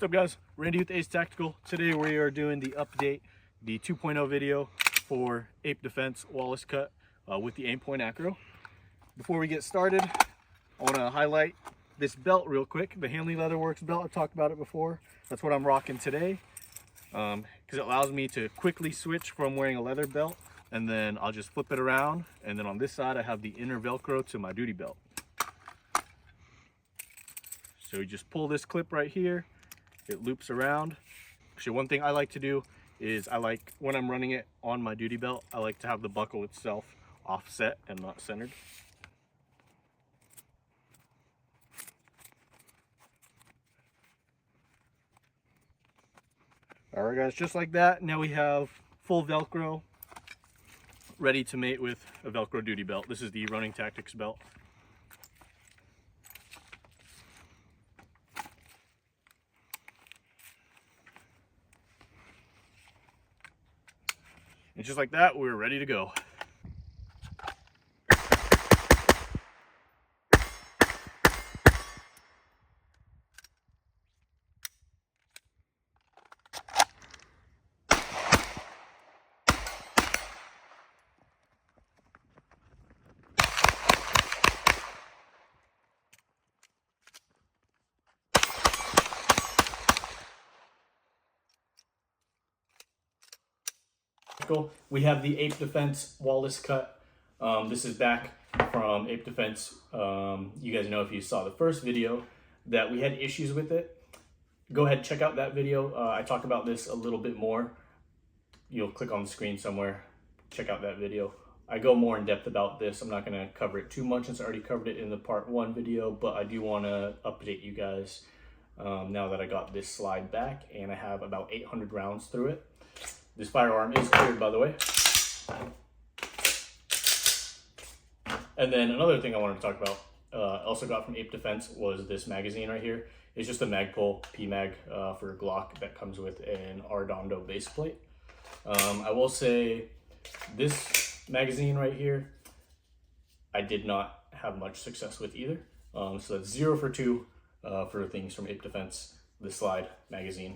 What's up, guys? Randy with Ace Tactical. Today we are doing the update, the 2.0 video for Ape Defense Wallace cut with the Aimpoint Acro. Before we get started, I want to highlight this belt real quick, the Hanley Leatherworks belt. I've talked about it before. That's what I'm rocking today because it allows me to quickly switch from wearing a leather belt, and then I'll just flip it around, and then on this side I have the inner Velcro to my duty belt. So you just pull this clip right here, it loops around. Actually, one thing I like to do is when I'm running it on my duty belt, I like to have the buckle itself offset and not centered. All right, guys, just like that. Now we have full Velcro ready to mate with a Velcro duty belt. This is the Running Tactics belt. And just like that, we're ready to go. We have the Ape Defense Wallace cut. This is back from Ape Defense. You guys know, if you saw the first video, that we had issues with it. Go ahead and check out that video. I talk about this a little bit more. You'll click on the screen somewhere. Check out that video. I go more in depth about this. I'm not going to cover it too much since I already covered it in the part 1 video, but I do want to update you guys now that I got this slide back and I have about 800 rounds through it. This firearm is cleared, by the way. And then another thing I wanted to talk about, also got from Ape Defense, was this magazine right here. It's just a Magpul PMag for Glock that comes with an Arredondo base plate. I will say this magazine right here, I did not have much success with either. So that's 0 for 2 for things from Ape Defense. The slide magazine,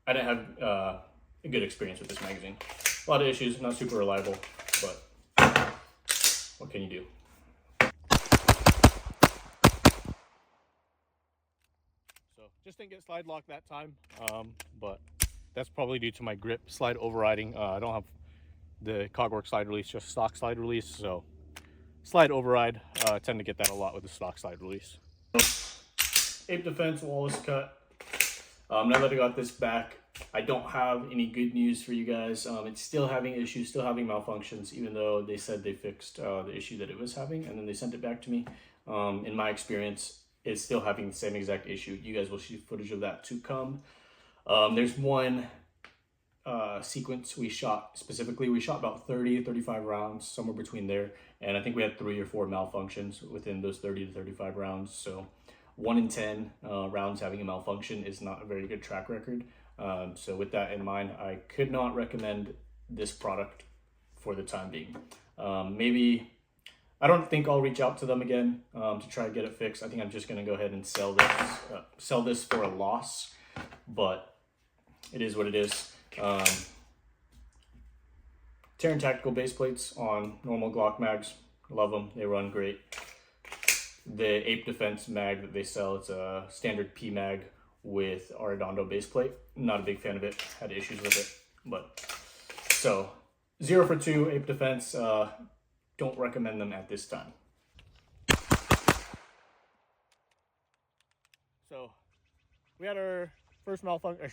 I didn't have a good experience with this magazine. A lot of issues, not super reliable, but what can you do? So just didn't get slide lock that time, but that's probably due to my grip slide overriding. I don't have the Cogwork slide release, just stock slide release, so slide override, I tend to get that a lot with the stock slide release. Ape Defense Wallace cut. Now that I got this back, I don't have any good news for you guys. It's still having issues, still having malfunctions, even though they said they fixed the issue that it was having, and then they sent it back to me. In my experience, it's still having the same exact issue. You guys will see footage of that to come. There's one sequence we shot specifically. We shot about 30 to 35 rounds, somewhere between there, and I think we had 3 or 4 malfunctions within those 30 to 35 rounds. So 1 in 10 rounds having a malfunction is not a very good track record. So with that in mind, I could not recommend this product for the time being. Maybe, I don't think I'll reach out to them again to try to get it fixed. I think I'm just going to go ahead and sell this for a loss, but it is what it is. Terran Tactical base plates on normal Glock mags, love them, they run great. The Ape Defense mag that they sell, it's a standard P mag with Arredondo base plate. Not a big fan of it, had issues with it, but so 0 for 2 Ape Defense. Don't recommend them at this time. So we had our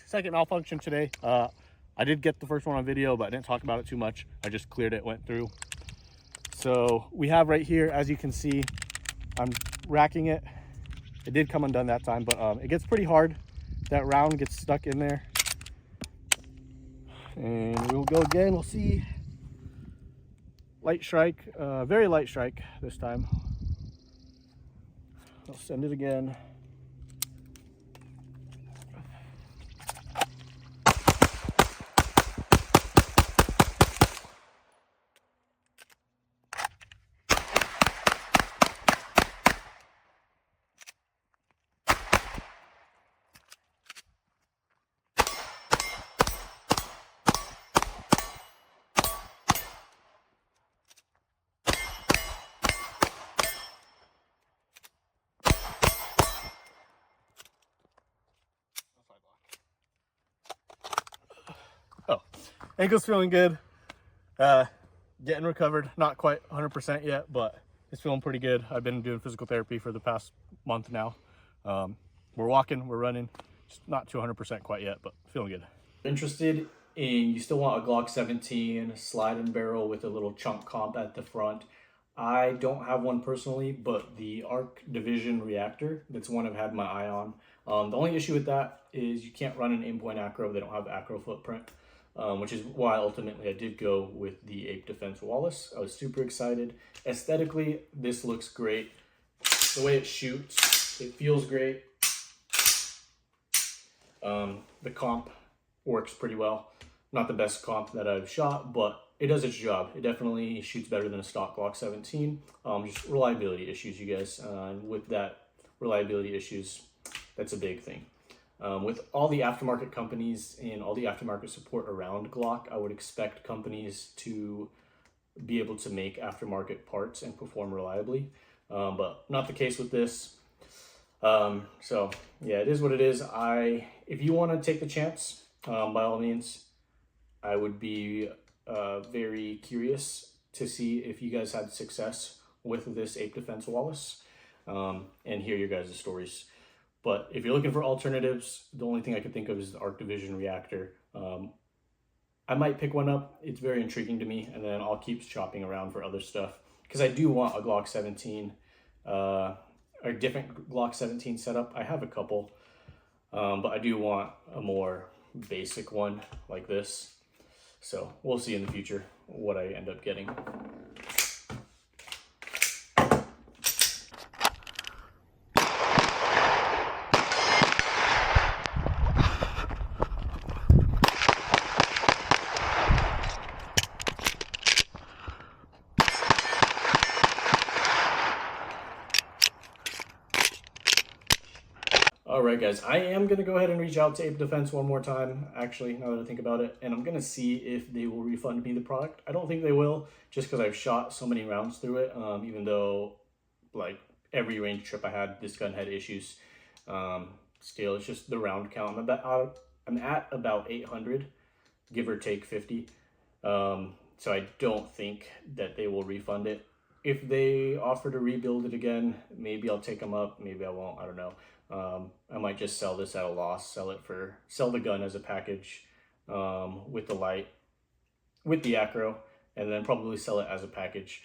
second malfunction today. I did get the first one on video, but I didn't talk about it too much. I just cleared it, went through. So we have right here, as you can see, I'm racking it. It did come undone that time, but it gets pretty hard. That round gets stuck in there. And we'll go again, we'll see. Light strike, very light strike this time. I'll send it again. Ankle's feeling good. Getting recovered, not quite 100% yet, but it's feeling pretty good. I've been doing physical therapy for the past month now. We're walking, we're running, just not to 100% quite yet, but feeling good. Interested in, you still want a Glock 17 slide and barrel with a little chunk comp at the front. I don't have one personally, but the Arc Division reactor, that's one I've had my eye on. The only issue with that is you can't run an aim-point acro. They don't have acro footprint, which is why ultimately I did go with the Ape Defense Wallace. I was super excited. Aesthetically, this looks great. The way it shoots, it feels great. The comp works pretty well. Not the best comp that I've shot, but it does its job. It definitely shoots better than a stock Glock 17. Just reliability issues, you guys. And with that reliability issues, that's a big thing. With all the aftermarket companies and all the aftermarket support around Glock, I would expect companies to be able to make aftermarket parts and perform reliably, but not the case with this. So yeah, it is what it is. If you want to take the chance, by all means, I would be very curious to see if you guys had success with this Ape Defense Wallace, and hear your guys' stories. But if you're looking for alternatives, the only thing I could think of is the Arc Division reactor. I might pick one up. It's very intriguing to me, and then I'll keep shopping around for other stuff, because I do want a Glock 17, a different Glock 17 setup. I have a couple, but I do want a more basic one like this. So we'll see in the future what I end up getting. All right, guys, I am going to go ahead and reach out to Ape Defense one more time, actually, now that I think about it, and I'm going to see if they will refund me the product. I don't think they will, just because I've shot so many rounds through it, even though, like, every range trip I had, this gun had issues. Still, it's just the round count. I'm at about 800, give or take 50, so I don't think that they will refund it. If they offer to rebuild it again, maybe I'll take them up, maybe I won't, I don't know. I might just sell this at a loss, sell the gun as a package, with the light, with the acro, and then probably sell it as a package,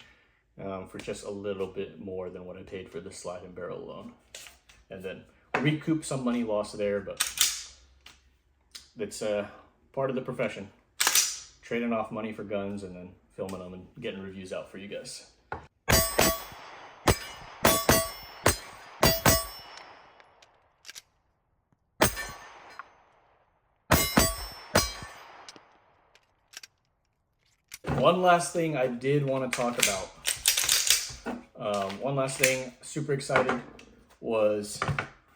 for just a little bit more than what I paid for the slide and barrel alone. And then recoup some money lost there, but that's part of the profession. Trading off money for guns and then filming them and getting reviews out for you guys. One last thing I did want to talk about. One last thing, super excited, was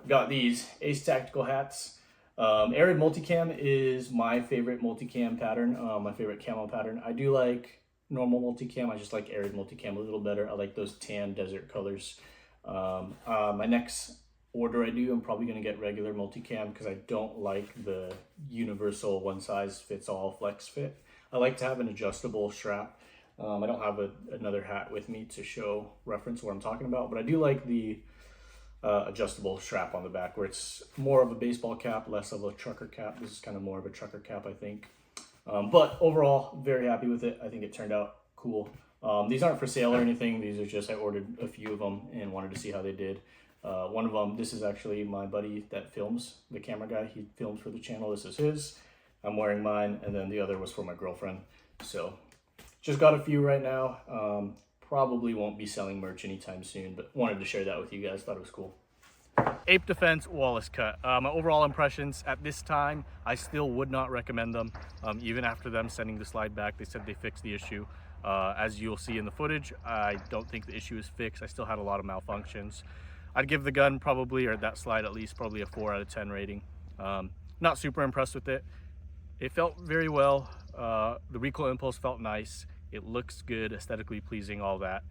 got these Ace Tactical hats. Arid Multicam is my favorite multicam pattern, my favorite camo pattern. I do like normal multicam, I just like Arid Multicam a little better. I like those tan desert colors. My next order I'm probably going to get regular multicam because I don't like the universal one size fits all flex fit. I like to have an adjustable strap. I don't have another hat with me to show reference what I'm talking about, but I do like the adjustable strap on the back where it's more of a baseball cap, less of a trucker cap. This is kind of more of a trucker cap, I think. But overall, very happy with it. I think it turned out cool. These aren't for sale or anything. These are just, I ordered a few of them and wanted to see how they did. One of them, this is actually my buddy that films, the camera guy. He films for the channel. This is his. I'm wearing mine, and then the other was for my girlfriend. So just got a few right now. Probably won't be selling merch anytime soon, but wanted to share that with you guys. Thought it was cool. Ape Defense Wallace cut. My overall impressions at this time, I still would not recommend them. Even after them sending the slide back, they said they fixed the issue. As you'll see in the footage, I don't think the issue is fixed. I still had a lot of malfunctions. I'd give the gun probably, or that slide at least, probably a 4 out of 10 rating. Not super impressed with it. It felt very well. The recoil impulse felt nice. It looks good, aesthetically pleasing, all that.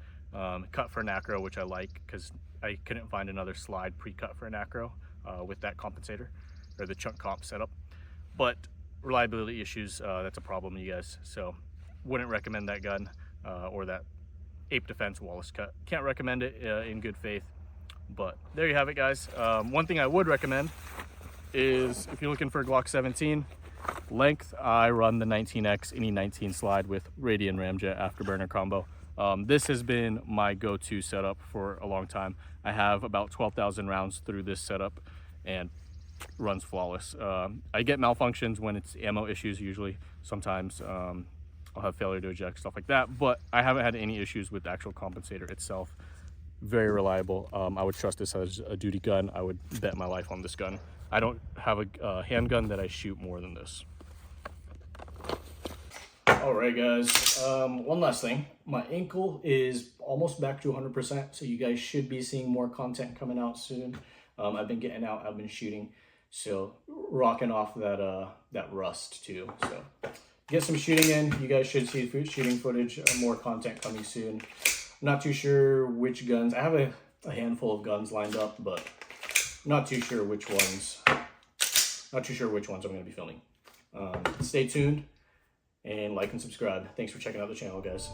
Cut for an acro, which I like because I couldn't find another slide pre-cut for an acro with that compensator or the chunk comp setup. But reliability issues, that's a problem, you guys. So wouldn't recommend that gun, or that Ape Defense Wallace cut. Can't recommend it in good faith. But there you have it, guys. One thing I would recommend is if you're looking for a Glock 17 length, I run the 19X any 19 slide with Radian Ramjet afterburner combo. This has been my go-to setup for a long time. I have about 12,000 rounds through this setup and runs flawless. I get malfunctions when it's ammo issues usually. Sometimes I'll have failure to eject, stuff like that, but I haven't had any issues with the actual compensator itself. Very reliable. I would trust this as a duty gun. I would bet my life on this gun. I don't have a handgun that I shoot more than this. All right, guys. One last thing. My ankle is almost back to 100%, so you guys should be seeing more content coming out soon. I've been getting out. I've been shooting, so rocking off that rust too. So get some shooting in. You guys should see shooting footage. More content coming soon. Not too sure which guns. I have a handful of guns lined up, but not too sure which ones. Not too sure which ones I'm going to be filming. Stay tuned and like and subscribe. Thanks for checking out the channel, guys.